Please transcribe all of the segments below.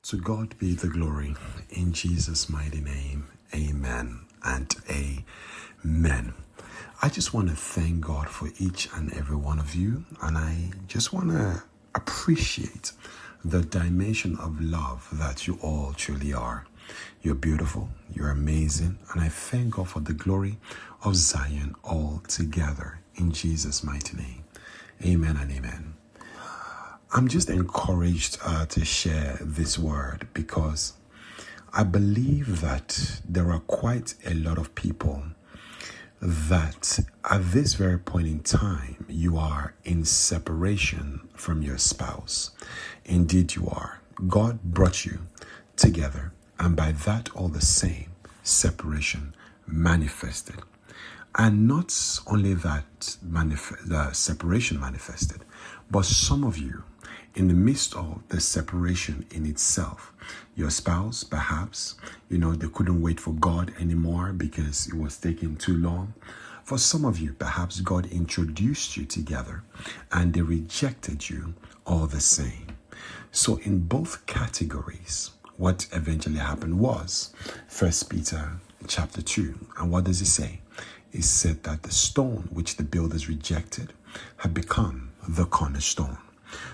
To God be the glory. In Jesus' mighty name, amen and amen. I just want to thank God for each and every one of you. And I just want to appreciate the dimension of love that you all truly are. You're beautiful. You're amazing. And I thank God for the glory of Zion all together. In Jesus' mighty name, amen and amen. I'm just encouraged to share this word because I believe that there are quite a lot of people that at this very point in time, you are in separation from your spouse. Indeed, you are. God brought you together, and by that all the same, separation manifested. And not only that, the separation manifested, but some of you, in the midst of the separation in itself, your spouse, perhaps, they couldn't wait for God anymore because it was taking too long. For some of you, perhaps God introduced you together and they rejected you all the same. So in both categories, what eventually happened was 1 Peter chapter 2. And what does it say? It said that the stone which the builders rejected had become the cornerstone.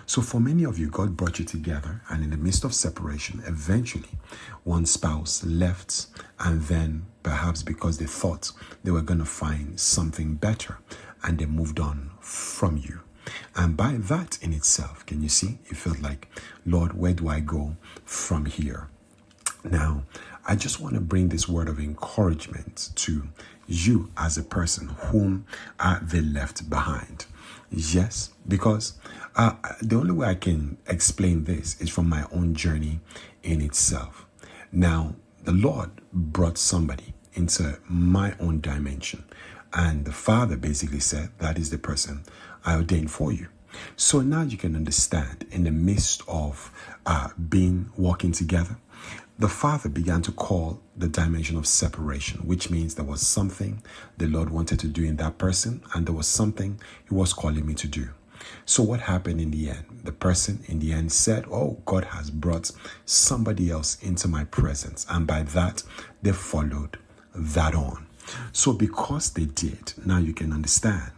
So for many of you, God brought you together, and in the midst of separation, eventually one spouse left, and then perhaps because they thought they were going to find something better, and they moved on from you. And by that in itself, can you see? It felt like, Lord, where do I go from here? Now, I just want to bring this word of encouragement to you as a person whom they left behind. Yes, because the only way I can explain this is from my own journey in itself. Now, the Lord brought somebody into my own dimension, and the Father basically said, that is the person I ordained for you. So now you can understand, in the midst of walking together, the Father began to call the dimension of separation, which means there was something the Lord wanted to do in that person, and there was something He was calling me to do. So what happened in the end? The person in the end said, oh, God has brought somebody else into my presence. And by that, they followed that on. So because they did, now you can understand.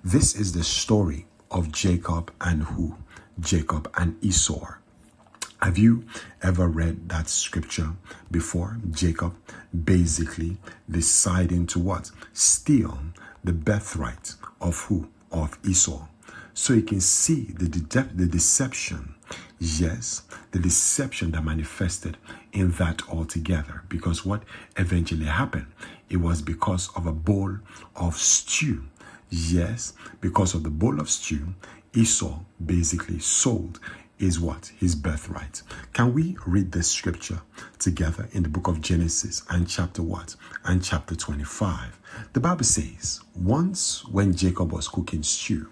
This is the story of Jacob and who? Jacob and Esau. Have you ever read that scripture before? Jacob basically deciding to what? Steal the birthright of who? Of Esau. So you can see the deception. Yes, the deception that manifested in that altogether. Because what eventually happened? It was because of a bowl of stew. Yes, because of the bowl of stew, Esau basically sold is what? His birthright. Can we read this scripture together in the book of Genesis and chapter what? And chapter 25. The Bible says, once when Jacob was cooking stew,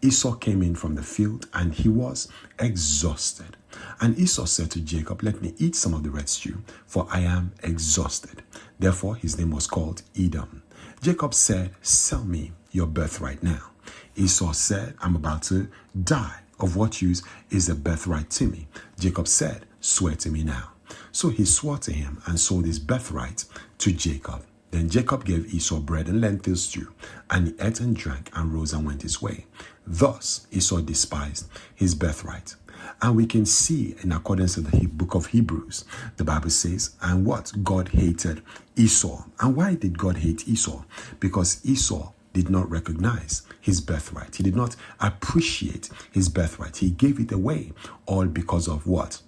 Esau came in from the field and he was exhausted. And Esau said to Jacob, let me eat some of the red stew, for I am exhausted. Therefore, his name was called Edom. Jacob said, sell me your birthright now. Esau said, I'm about to die. Of what use is the birthright to me? Jacob said, swear to me now. So he swore to him and sold his birthright to Jacob. Then Jacob gave Esau bread and lentil stew, and he ate and drank and rose and went his way. Thus Esau despised his birthright. And we can see in accordance to the book of Hebrews, the Bible says, and what? God hated Esau. And why did God hate Esau? Because Esau did not recognize his birthright. He did not appreciate his birthright. He gave it away, all because of what?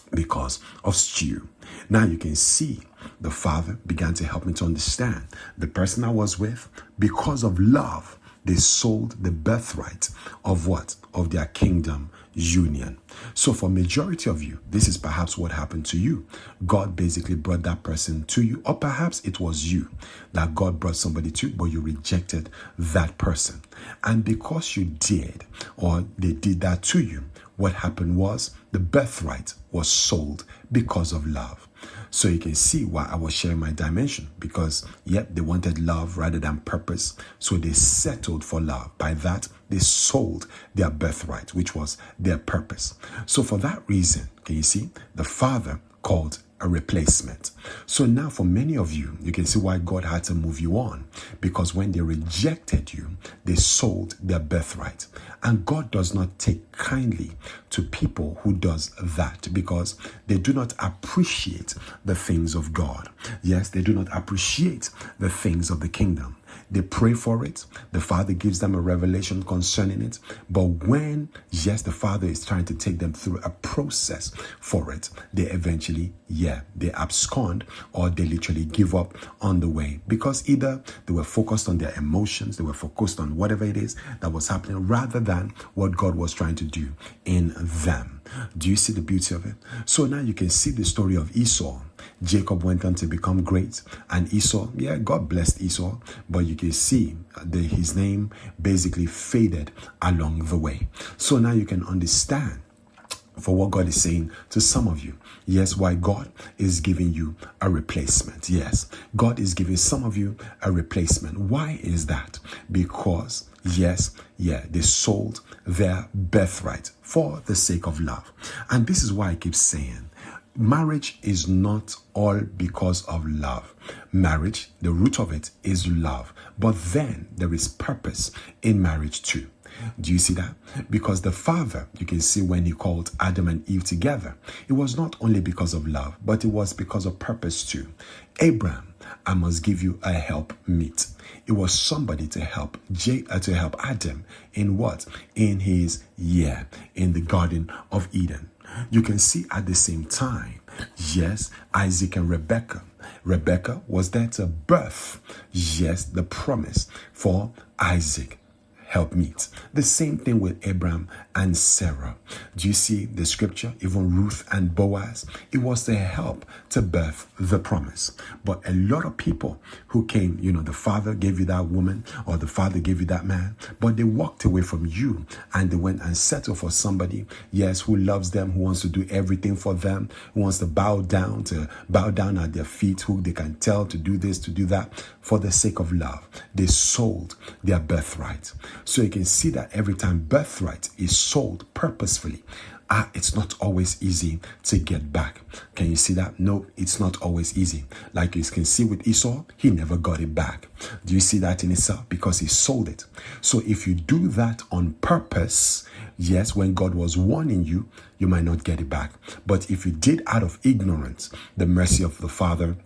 Because of stew. Now you can see the Father began to help me to understand the person I was with, because of love, they sold the birthright of what? Of their kingdom union. So for majority of you, this is perhaps what happened to you. God basically brought that person to you, or perhaps it was you that God brought somebody to, but you rejected that person. And because you did, or they did that to you, what happened was the birthright was sold because of love. So you can see why I was sharing my dimension, because yep, they wanted love rather than purpose. So they settled for love. By that, they sold their birthright, which was their purpose. So for that reason, can you see, the father called a replacement. So now for many of you, you can see why God had to move you on, because when they rejected you, they sold their birthright. And God does not take kindly to people who does that, because they do not appreciate the things of God. Yes, they do not appreciate the things of the kingdom. They pray for it. The Father gives them a revelation concerning it. But when, yes, the Father is trying to take them through a process for it, they eventually, they abscond, or they literally give up on the way, because either they were focused on their emotions, they were focused on whatever it is that was happening, rather than what God was trying to do in them. Do you see the beauty of it? So now you can see the story of Esau. Jacob went on to become great, and Esau, God blessed Esau, but you can see his name basically faded along the way. So now you can understand for what God is saying to some of you. Yes, why God is giving you a replacement. Yes, God is giving some of you a replacement. Why is that? Because they sold their birthright for the sake of love. And this is why I keep saying, marriage is not all because of love. Marriage, the root of it is love. But then there is purpose in marriage too. Do you see that? Because the Father, you can see when he called Adam and Eve together, it was not only because of love, but it was because of purpose too. Abraham, I must give you a help meet. It was somebody to help Adam in what? In in the Garden of Eden. You can see at the same time, Isaac and Rebekah. Rebekah was there to birth, the promise for Isaac. Help meet. The same thing with Abraham and Sarah. Do you see the scripture? Even Ruth and Boaz, it was to help to birth the promise. But a lot of people who came, the father gave you that woman, or the father gave you that man, but they walked away from you and they went and settled for somebody, who loves them, who wants to do everything for them, who wants to bow down at their feet, who they can tell to do this, to do that, for the sake of love. They sold their birthright. So you can see that every time birthright is sold purposefully, it's not always easy to get back. Can you see that? No, it's not always easy. Like you can see with Esau, he never got it back. Do you see that in Esau? Because he sold it. So if you do that on purpose, when God was warning you, you might not get it back. But if you did out of ignorance, the mercy of the Father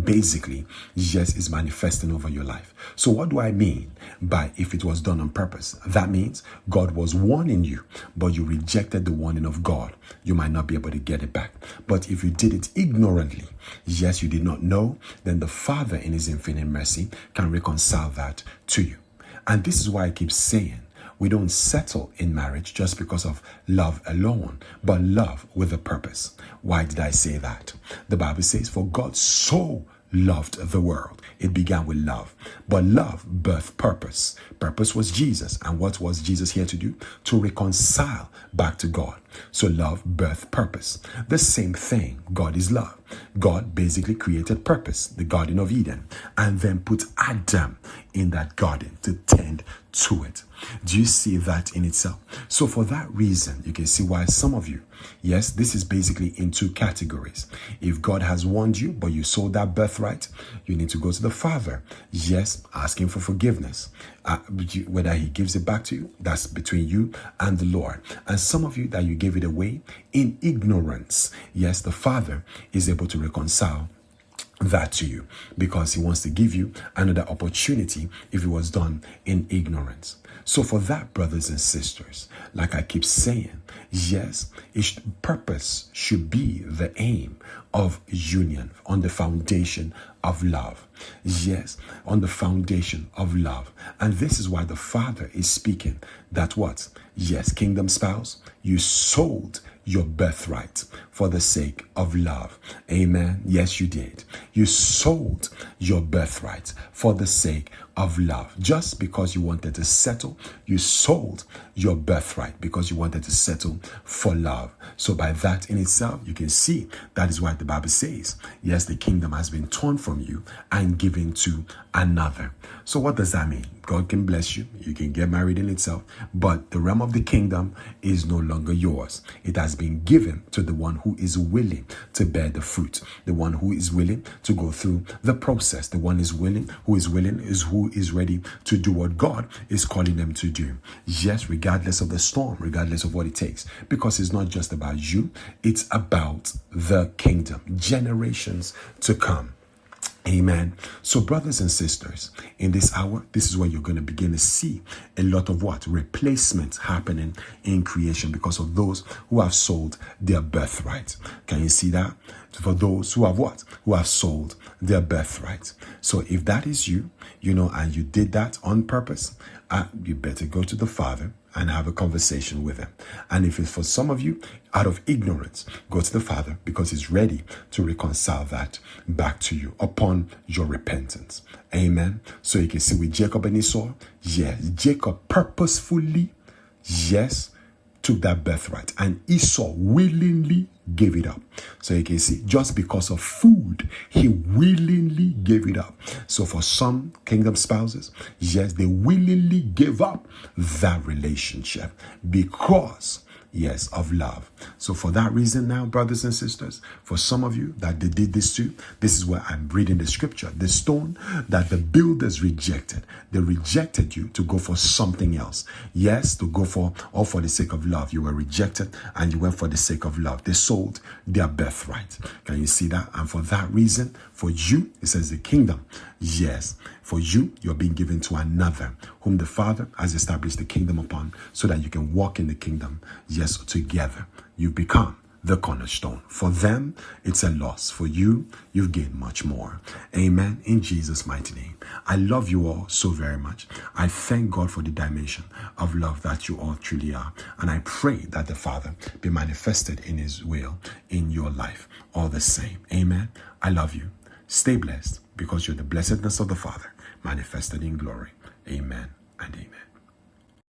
basically is manifesting over your life. So what do I mean by if it was done on purpose? That means God was warning you, but you rejected the warning of God. You might not be able to get it back. But if you did it ignorantly, you did not know, then the Father in his infinite mercy can reconcile that to you. And this is why I keep saying, we don't settle in marriage just because of love alone, but love with a purpose. Why did I say that? The Bible says, for God so loved the world. It began with love, but love birthed purpose. Purpose was Jesus. And what was Jesus here to do? To reconcile back to God. So love birthed purpose. The same thing. God is love. God basically created purpose, the Garden of Eden, and then put Adam in that garden to tend to it. Do you see that in itself? So for that reason, you can see why some of you, this is basically in two categories. If God has warned you, but you sold that birthright, you need to go to the Father. Ask him for forgiveness. Whether he gives it back to you, that's between you and the Lord. And some of you that you gave it away in ignorance, the Father is able to reconcile that to you, because he wants to give you another opportunity if it was done in ignorance. So for that, brothers and sisters, like I keep saying, purpose should be the aim of union on the foundation of love. Yes, on the foundation of love. And this is why the Father is speaking that what? Yes, kingdom spouse, you sold your birthright for the sake of love. Amen. Yes, you did. You sold your birthright for the sake of love. Just because you wanted to settle, you sold your birthright because you wanted to settle for love. So by that in itself, you can see that is why the Bible says, yes, the kingdom has been torn from you and given to another. So what does that mean? God can bless you. You can get married in itself, but the realm of the kingdom is no longer yours. It has been given to the one who is willing to bear the fruit, the one who is willing to go through the process, the one who is ready to do what God is calling them to do. Yes, regardless of the storm, regardless of what it takes, because it's not just about you, it's about the kingdom, generations to come. Amen. So brothers and sisters, in this hour, this is where you're going to begin to see a lot of what? Replacements happening in creation because of those who have sold their birthright. Can you see that? For those who have what? Who have sold their birthright. So if that is you, and you did that on purpose, you better go to the Father and have a conversation with him. And if it's for some of you, out of ignorance, go to the Father because he's ready to reconcile that back to you upon your repentance. Amen. So you can see with Jacob and Esau, yes, Jacob purposefully, yes, took that birthright, and Esau willingly gave it up. So you can see, just because of food, he willingly gave it up. So for some kingdom spouses, yes, they willingly gave up that relationship because, yes, of love. So for that reason now, brothers and sisters, for some of you that they did this too, this is where I'm reading the scripture. The stone that the builders rejected, they rejected you to go for something else. Yes, to go for, all for the sake of love. You were rejected and you went for the sake of love. They sold their birthright. Can you see that? And for that reason, for you, it says the kingdom. Yes, for you, you're being given to another whom the Father has established the kingdom upon so that you can walk in the kingdom. Yes, together. You've become the cornerstone. For them, it's a loss. For you, you've gained much more. Amen. In Jesus' mighty name. I love you all so very much. I thank God for the dimension of love that you all truly are. And I pray that the Father be manifested in his will in your life all the same. Amen. I love you. Stay blessed because you're the blessedness of the Father manifested in glory. Amen and amen.